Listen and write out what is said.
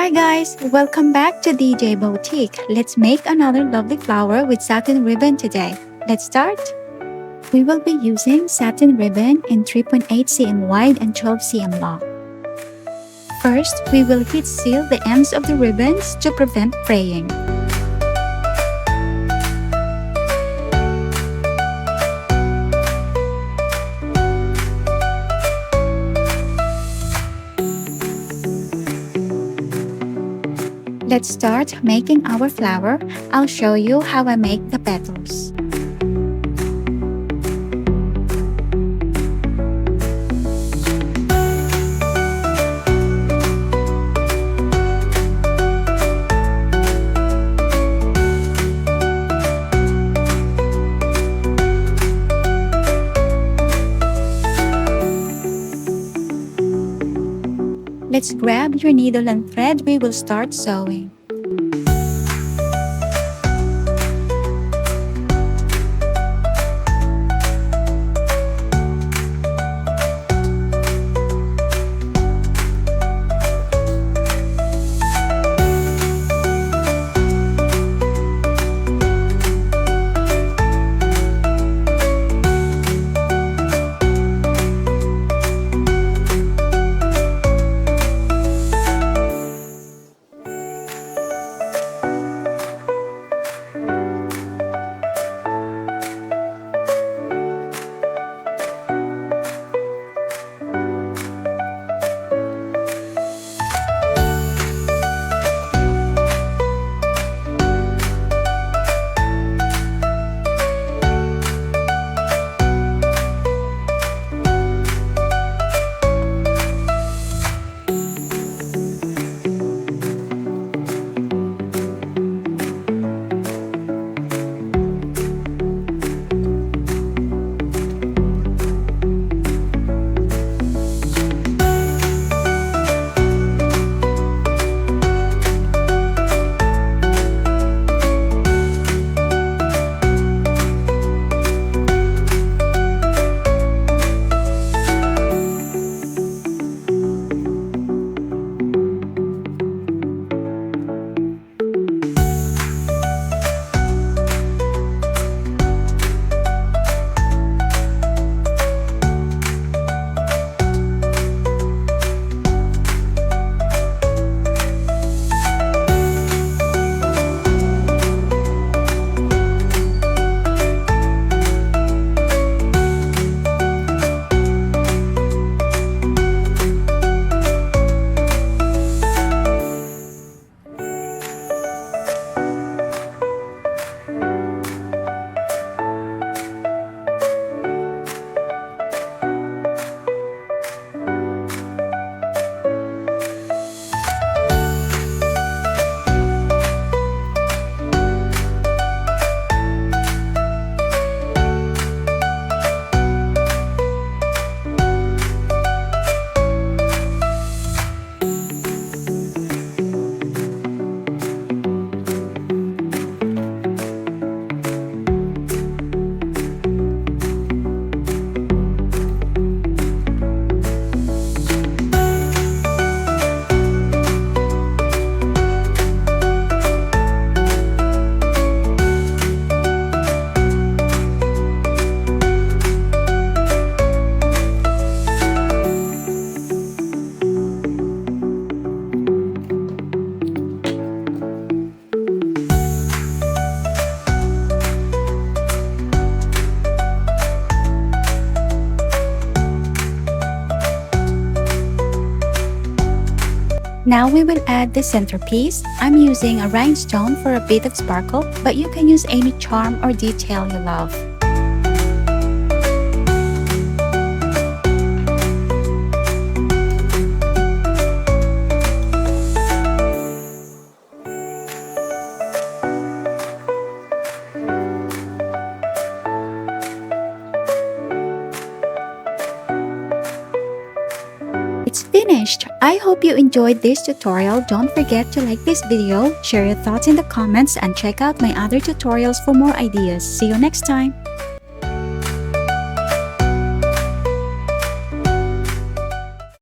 Hi guys! Welcome back to DJ Boutique. Let's make another lovely flower with satin ribbon today. Let's start! We will be using satin ribbon in 3.8 cm wide and 12 cm long. First, we will heat seal the ends of the ribbons to prevent fraying. Let's start making our flower. I'll show you how I make the petals. Let's grab your needle and thread. We will start sewing. Now we will add the centerpiece. I'm using a rhinestone for a bit of sparkle, but you can use any charm or detail you love. It's finished! I hope you enjoyed this tutorial. Don't forget to like this video, share your thoughts in the comments, and check out my other tutorials for more ideas. See you next time!